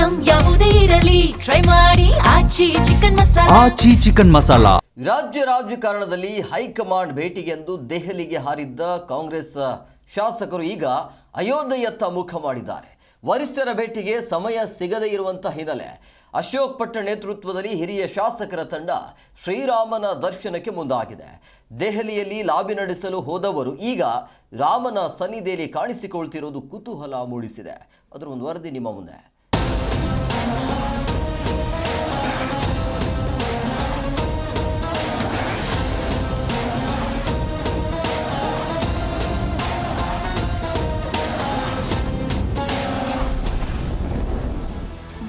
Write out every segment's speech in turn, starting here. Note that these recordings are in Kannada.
ಐಟಂ ಯಾವುದೇ ಇರಲಿ ಟ್ರೈ ಮಾಡಿ ಆಚಿ ಚಿಕನ್ ಮಸಾಲಾ. ರಾಜ್ಯ ರಾಜಕಾರಣದಲ್ಲಿ ಹೈಕಮಾಂಡ್ ಭೇಟಿಗೆಂದು ದೆಹಲಿಗೆ ಹಾರಿದ್ದ ಕಾಂಗ್ರೆಸ್ ಶಾಸಕರು ಈಗ ಅಯೋಧ್ಯೆಯತ್ತ ಮುಖ ಮಾಡಿದ್ದಾರೆ. ವರಿಷ್ಠರ ಭೇಟಿಗೆ ಸಮಯ ಸಿಗದೇ ಇರುವಂತಹ ಹಿನ್ನೆಲೆ ಅಶೋಕ್ ಭಟ್ ನೇತೃತ್ವದಲ್ಲಿ ಹಿರಿಯ ಶಾಸಕರ ತಂಡ ಶ್ರೀರಾಮನ ದರ್ಶನಕ್ಕೆ ಮುಂದಾಗಿದೆ. ದೆಹಲಿಯಲ್ಲಿ ಲಾಬಿ ನಡೆಸಲು ಹೋದವರು ಈಗ ರಾಮನ ಸನ್ನಿಧಿಯಲ್ಲಿ ಕಾಣಿಸಿಕೊಳ್ತಿರುವುದು ಕುತೂಹಲ ಮೂಡಿಸಿದೆ. ಅದರ ಒಂದು ವರದಿ ನಿಮ್ಮ ಮುಂದೆ.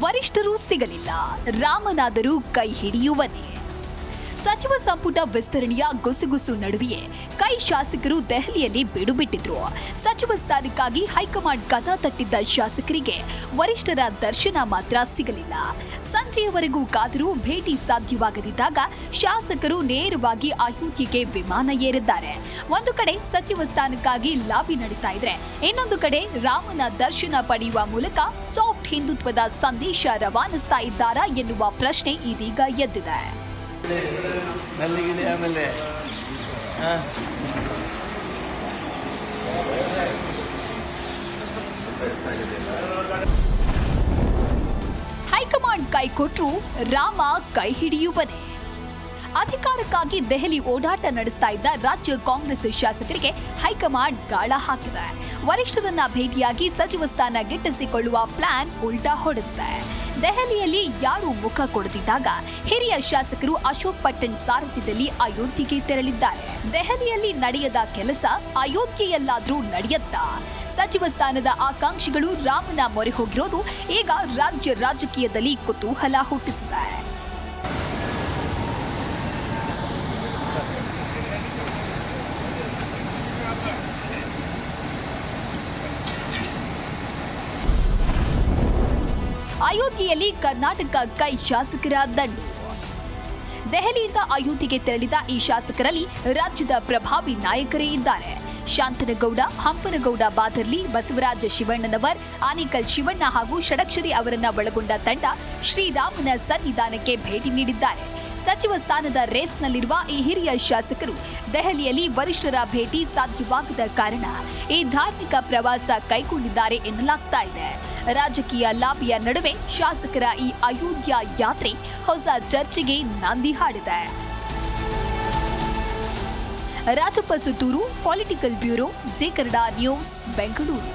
ವರಿಷ್ಠರು ಸಿಗಲಿಲ್ಲ, ರಾಮನಾದರೂ ಕೈ ಹಿಡಿಯುವನೇ. ಸಚಿವ ಸಂಪುಟ ವಿಸ್ತರಣೆಯ ಗುಸುಗುಸು ನಡುವೆಯೇ ಕೈ ಶಾಸಕರು ದೆಹಲಿಯಲ್ಲಿ ಬಿಡುಬಿಟ್ಟಿದ್ರು. ಸಚಿವ ಸ್ಥಾನಕ್ಕಾಗಿ ಹೈಕಮಾಂಡ್ ಕದ ತಟ್ಟಿದ್ದ ಶಾಸಕರಿಗೆ ವರಿಷ್ಠರ ದರ್ಶನ ಮಾತ್ರ ಸಿಗಲಿಲ್ಲ. ಸಂಜೆಯವರೆಗೂ ಕಾದರೂ ಭೇಟಿ ಸಾಧ್ಯವಾಗದಿದ್ದಾಗ ಶಾಸಕರು ನೇರವಾಗಿ ಅಯೋಧ್ಯೆಗೆ ವಿಮಾನ ಏರಿದ್ದಾರೆ. ಒಂದು ಕಡೆ ಸಚಿವ ಸ್ಥಾನಕ್ಕಾಗಿ ಲಾಬಿ ನಡೀತಾ ಇದ್ರೆ, ಇನ್ನೊಂದು ಕಡೆ ರಾಮನ ದರ್ಶನ ಪಡೆಯುವ ಮೂಲಕ ಸಾಫ್ಟ್ ಹಿಂದುತ್ವದ ಸಂದೇಶ ರವಾನಿಸ್ತಾ ಇದ್ದಾರಾ ಎನ್ನುವ ಪ್ರಶ್ನೆ ಇದೀಗ ಎದ್ದಿದೆ. ಹೈಕಮಾಂಡ್ ಕೈ ಕೊಟ್ರು ರಾಮ ಕೈ ಹಿಡಿಯುವನೇ. ಅಧಿಕಾರಕ್ಕಾಗಿ ದೆಹಲಿ ಓಡಾಟ ನಡೆಸ್ತಾ ಇದ್ದ ರಾಜ್ಯ ಕಾಂಗ್ರೆಸ್ ಶಾಸಕರಿಗೆ ಹೈಕಮಾಂಡ್ ಗಾಳ ಹಾಕಿದೆ. ವರಿಷ್ಠರನ್ನ ಭೇಟಿಯಾಗಿ ಸಚಿವ ಸ್ಥಾನ ಗಿಟ್ಟಿಸಿಕೊಳ್ಳುವ ಪ್ಲಾನ್ ಉಲ್ಟಾ ಹೊಡೆದಿದೆ. ದೆಹಲಿಯಲ್ಲಿ ಯಾರು ಮುಖ ಕೊಡುತ್ತಿದ್ದಾಗ ಹಿರಿಯ ಶಾಸಕರು ಅಶೋಕ್ ಭಟ್ ಸಾರಥ್ಯದಲ್ಲಿ ಅಯೋಧ್ಯೆಗೆ ತೆರಳಿದ್ದಾರೆ. ದೆಹಲಿಯಲ್ಲಿ ನಡೆಯದ ಕೆಲಸ ಅಯೋಧ್ಯೆಯಲ್ಲಾದ್ರೂ ನಡೆಯುತ್ತಾ? ಸಚಿವ ಸ್ಥಾನದ ಆಕಾಂಕ್ಷಿಗಳು ರಾಮನ ಮೊರೆ ಹೋಗಿರೋದು ಈಗ ರಾಜ್ಯ ರಾಜಕೀಯದಲ್ಲಿ ಕುತೂಹಲ ಹುಟ್ಟಿಸಿದೆ. ಅಯೋಧ್ಯೆಯಲ್ಲಿ ಕರ್ನಾಟಕ ಕೈ ಶಾಸಕರ ದಂಡು. ದೆಹಲಿಯಿಂದ ಅಯೋಧ್ಯೆಗೆ ತೆರಳಿದ ಈ ಶಾಸಕರಲ್ಲಿ ರಾಜ್ಯದ ಪ್ರಭಾವಿ ನಾಯಕರೇ ಇದ್ದಾರೆ. ಶಾಂತನಗೌಡ, ಹಂಪನಗೌಡ ಬಾದರ್ಲಿ, ಬಸವರಾಜ ಶಿವಣ್ಣನವರ್, ಆನೇಕಲ್ ಶಿವಣ್ಣ ಹಾಗೂ ಷಡಕ್ಷರಿ ಅವರನ್ನ ಒಳಗೊಂಡ ತಂಡ ಶ್ರೀರಾಮನ ಸನ್ನಿಧಾನಕ್ಕೆ ಭೇಟಿ ನೀಡಿದ್ದಾರೆ. ಸಚಿವ ಸ್ಥಾನದ ರೇಸ್ನಲ್ಲಿರುವ ಈ ಹಿರಿಯ ಶಾಸಕರು ದೆಹಲಿಯಲ್ಲಿ ವರಿಷ್ಠರ ಭೇಟಿ ಸಾಧ್ಯವಾಗದ ಕಾರಣ ಈ ಧಾರ್ಮಿಕ ಪ್ರವಾಸ ಕೈಗೊಂಡಿದ್ದಾರೆ ಎನ್ನಲಾಗ್ತಾ ಇದೆ. ರಾಜಕೀಯ ಲಾಬಿಯ ನಡುವೆ ಶಾಸಕರ ಈ ಅಯೋಧ್ಯ ಯಾತ್ರೆ ಹೊಸ ಚರ್ಚೆಗೆ ನಾಂದಿ ಹಾಡಿದೆ. Rajappa Suttur, political bureau, J Kannada news, Bengaluru.